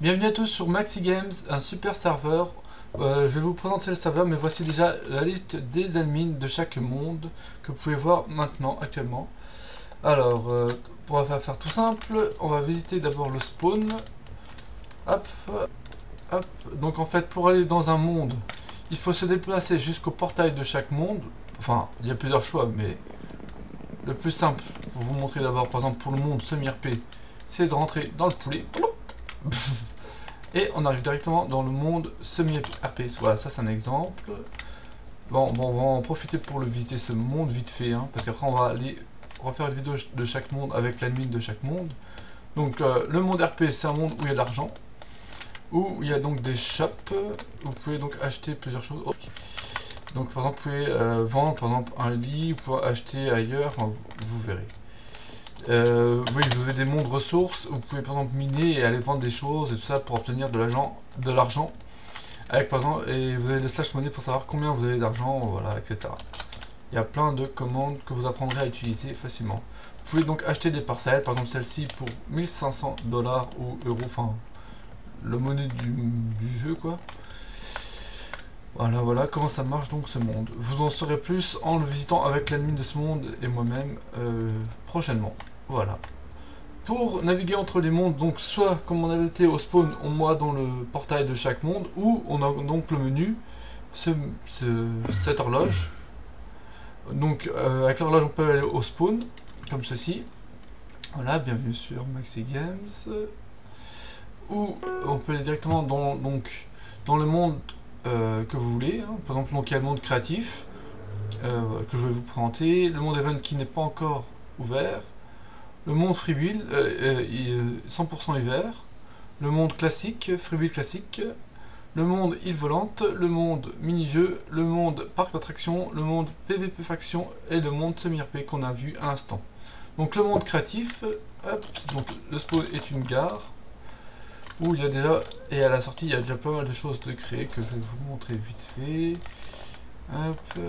Bienvenue à tous sur Maxi Games, un super serveur. Je vais vous présenter le serveur, mais voici déjà la liste des admins de chaque monde que vous pouvez voir maintenant, actuellement. Alors, on va faire tout simple. On va visiter d'abord le spawn. Hop, hop. Donc en fait, pour aller dans un monde, il faut se déplacer jusqu'au portail de chaque monde. Enfin, il y a plusieurs choix, mais le plus simple, pour vous montrer d'abord, par exemple pour le monde semi-RP, c'est de rentrer dans le poulet. Et on arrive directement dans le monde semi-RP. Voilà, ça c'est un exemple. Bon, on va en profiter pour le visiter ce monde vite fait, hein, parce qu'après on va aller refaire une vidéo de chaque monde avec l'admin de chaque monde. Donc le monde RP, c'est un monde où il y a de l'argent, où il y a donc des shops, où vous pouvez donc acheter plusieurs choses. Oh. Donc par exemple vous pouvez vendre par exemple un lit, vous pouvez acheter ailleurs, enfin, vous verrez. Oui, vous avez des mondes ressources où vous pouvez par exemple miner et aller vendre des choses et tout ça pour obtenir de l'argent. Avec par exemple, et vous avez le slash money pour savoir combien vous avez d'argent, voilà, etc. Il y a plein de commandes que vous apprendrez à utiliser facilement. Vous pouvez donc acheter des parcelles, par exemple celle-ci pour 1500 dollars ou euros, enfin le monnaie du jeu quoi. Voilà, voilà comment ça marche donc ce monde. Vous en saurez plus en le visitant avec l'admin de ce monde et moi-même prochainement. Voilà. Pour naviguer entre les mondes, donc soit comme on avait été au spawn, on va dans le portail de chaque monde, ou on a donc le menu, cette horloge. Donc avec l'horloge on peut aller au spawn, comme ceci. Voilà, bienvenue sur Maxi Games. Ou on peut aller directement dans le monde que vous voulez. Hein. Par exemple, donc il y a le monde créatif, que je vais vous présenter. Le monde event qui n'est pas encore ouvert. Le monde freebuild, 100% hiver. Le monde classique, freebuild classique. Le monde île volante, le monde mini-jeu, le monde parc d'attractions, le monde PVP faction et le monde semi-RP qu'on a vu à l'instant. Donc le monde créatif, hop, donc le spawn est une gare où il y a déjà, et à la sortie il y a déjà pas mal de choses de créer que je vais vous montrer vite fait. Hop,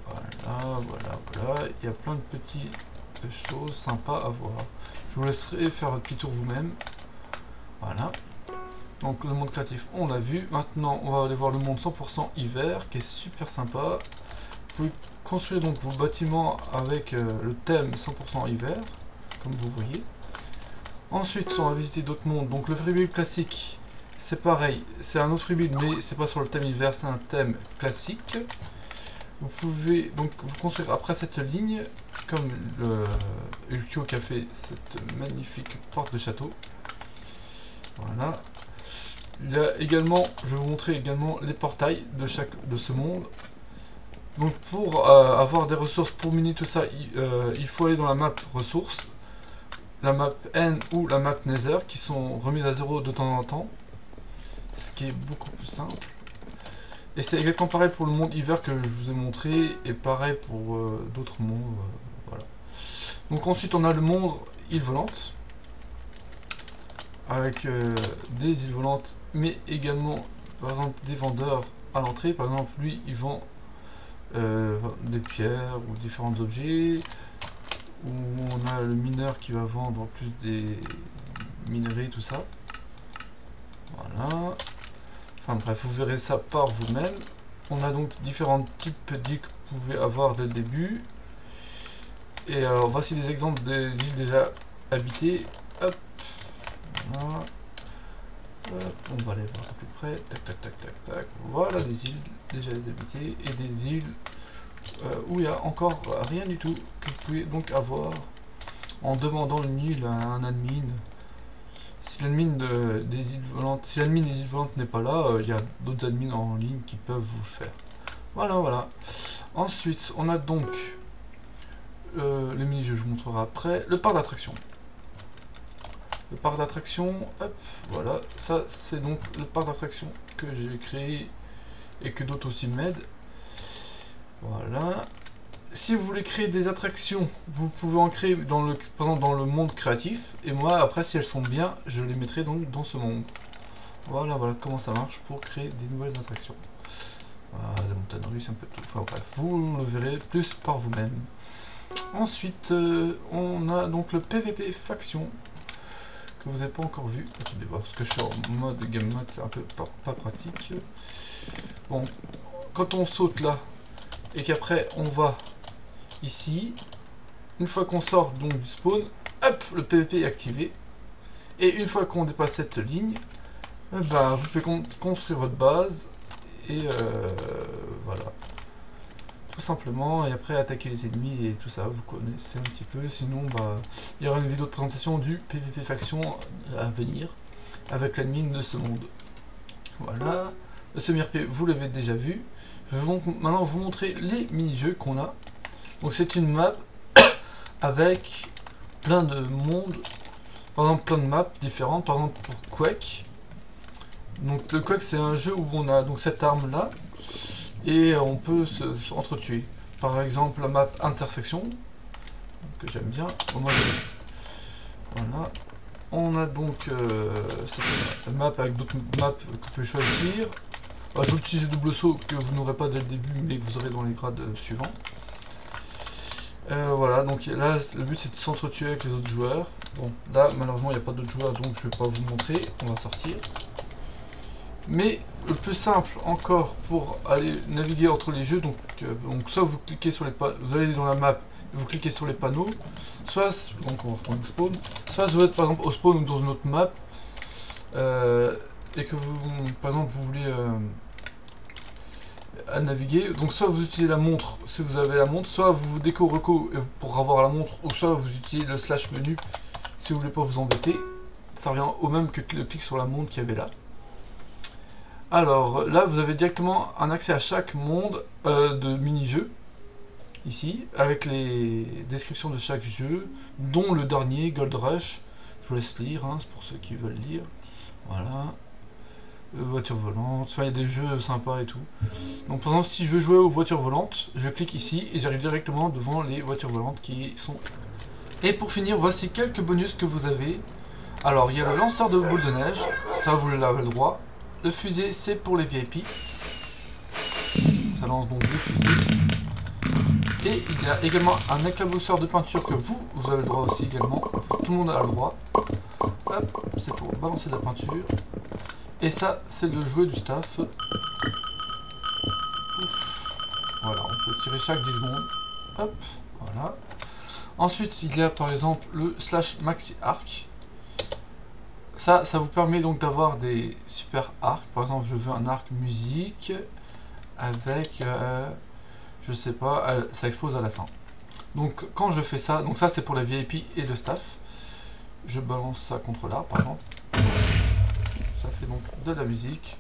voilà, voilà, voilà, il y a plein de petites choses sympas à voir. Je vous laisserai faire votre petit tour vous-même. Voilà. Donc le monde créatif on l'a vu. Maintenant on va aller voir le monde 100% hiver qui est super sympa. Vous pouvez construire donc vos bâtiments avec le thème 100% hiver, comme vous voyez. Ensuite on va visiter d'autres mondes. Donc le freebuild classique c'est pareil, c'est un autre freebuild mais c'est pas sur le thème hiver, c'est un thème classique. Vous pouvez donc vous construire après cette ligne comme le Ulkyo qui a fait cette magnifique porte de château. Voilà. Il y a également, je vais vous montrer également les portails de ce monde. Donc pour avoir des ressources pour miner tout ça, il faut aller dans la map ressources, la map N ou la map Nether qui sont remises à 0 de temps en temps, ce qui est beaucoup plus simple. Et c'est exactement pareil pour le monde hiver que je vous ai montré et pareil pour d'autres mondes. Voilà. Donc ensuite on a le monde île volante avec des îles volantes mais également par exemple des vendeurs à l'entrée. Par exemple lui il vend des pierres ou différents objets, où on a le mineur qui va vendre en plus des minerais, tout ça. Voilà. Enfin bref, vous verrez ça par vous-même. On a donc différents types d'îles que vous pouvez avoir dès le début. Et voici des exemples des îles déjà habitées. Hop. Voilà. Hop, on va aller voir à peu près. Tac, tac, tac, tac, tac. Voilà des îles déjà habitées et des îles où il n'y a encore rien du tout que vous pouvez donc avoir en demandant une île à un admin. Si l'admin des îles volantes, si l'admin des îles volantes n'est pas là, il y a d'autres admins en ligne qui peuvent vous le faire. Voilà, voilà. Ensuite, on a donc le mini-jeu, je vous montrerai après. Le parc d'attractions. Le parc d'attractions, hop, voilà. Ça, c'est donc le parc d'attractions que j'ai créé et que d'autres aussi m'aident. Voilà. Si vous voulez créer des attractions, vous pouvez en créer dans le, par exemple dans le monde créatif. Et moi, après, si elles sont bien, je les mettrai donc dans ce monde. Voilà, voilà comment ça marche pour créer des nouvelles attractions. Voilà, la montagne russe, un peu tout. Enfin bref, vous le verrez plus par vous-même. Ensuite, on a donc le PVP faction que vous n'avez pas encore vu. Attendez voir, parce que je suis en mode game mode, c'est un peu pas pratique. Bon, quand on saute là, et qu'après on va ici, une fois qu'on sort donc du spawn, hop, le PVP est activé. Et une fois qu'on dépasse cette ligne, bah, vous pouvez construire votre base, et voilà. Tout simplement, et après attaquer les ennemis et tout ça, vous connaissez un petit peu. Sinon, bah, il y aura une vidéo de présentation du PVP faction à venir avec l'admin de ce monde. Voilà, le semi-RP vous l'avez déjà vu. Je vais maintenant vous montrer les mini-jeux qu'on a. Donc c'est une map avec plein de mondes, par exemple plein de maps différentes, par exemple pour Quake. Donc le Quake c'est un jeu où on a donc cette arme là. Et on peut s'entretuer. Par exemple, la map intersection, que j'aime bien. Voilà. On a donc cette map avec d'autres maps que vous pouvez choisir. Bah, je vais utiliser double saut que vous n'aurez pas dès le début, mais que vous aurez dans les grades suivants. Voilà, donc là, le but c'est de s'entretuer avec les autres joueurs. Bon, là, malheureusement, il n'y a pas d'autres joueurs, donc je ne vais pas vous montrer. On va sortir. Mais le plus simple encore pour aller naviguer entre les jeux, donc soit vous cliquez sur les panneaux, vous allez dans la map, vous cliquez sur les panneaux, soit, donc on va retourner au spawn, soit vous êtes par exemple au spawn ou dans une autre map, et que vous, par exemple, vous voulez à naviguer, donc soit vous utilisez la montre si vous avez la montre, soit vous décorez pour avoir la montre, ou soit vous utilisez le slash menu si vous voulez pas vous embêter. Ça revient au même que le clic sur la montre qu'il y avait là. Alors là vous avez directement un accès à chaque monde de mini-jeux, ici, avec les descriptions de chaque jeu, dont le dernier, Gold Rush. Je vous laisse lire, hein, c'est pour ceux qui veulent lire. Voilà. Voiture volante, enfin il y a des jeux sympas et tout. Donc par exemple si je veux jouer aux voitures volantes, je clique ici et j'arrive directement devant les voitures volantes qui sont... Et pour finir, voici quelques bonus que vous avez. Alors il y a le lanceur de boules de neige, ça vous l'avez le droit. Le fusée c'est pour les VIP, ça lance donc des fusées. Et il y a également un éclabousseur de peinture que vous avez le droit aussi également, tout le monde a le droit. Hop, c'est pour balancer de la peinture. Et ça c'est le jouet du staff. Ouf. Voilà, on peut tirer chaque 10 secondes. Hop, voilà. Ensuite il y a par exemple le slash maxi arc. Ça vous permet donc d'avoir des super arcs. Par exemple, je veux un arc musique avec, je sais pas, ça explose à la fin. Donc quand je fais ça, donc ça c'est pour la VIP et le staff. Je balance ça contre là, par exemple. Ça fait donc de la musique.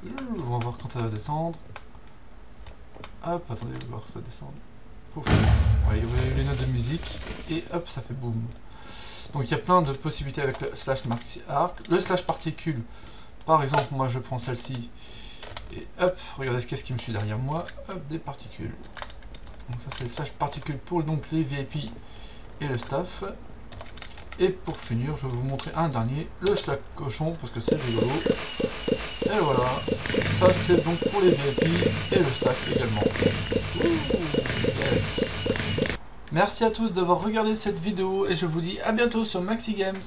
On va voir quand ça va descendre. Hop, attendez, on va voir que ça descende. Pouf. Ouais, vous voyez les notes de musique et hop, ça fait boum. Donc il y a plein de possibilités avec le slash maxi arc. Le slash particule, par exemple, moi je prends celle-ci et hop, regardez qu'est-ce qui me suit derrière moi, hop, des particules. Donc ça c'est le slash particule pour donc les VIP et le staff. Et pour finir, je vais vous montrer un dernier, le slash cochon, parce que c'est rigolo. Et voilà, ça c'est donc pour les VIP et le staff également. Ouh, yes. Merci à tous d'avoir regardé cette vidéo et je vous dis à bientôt sur Maxi Games.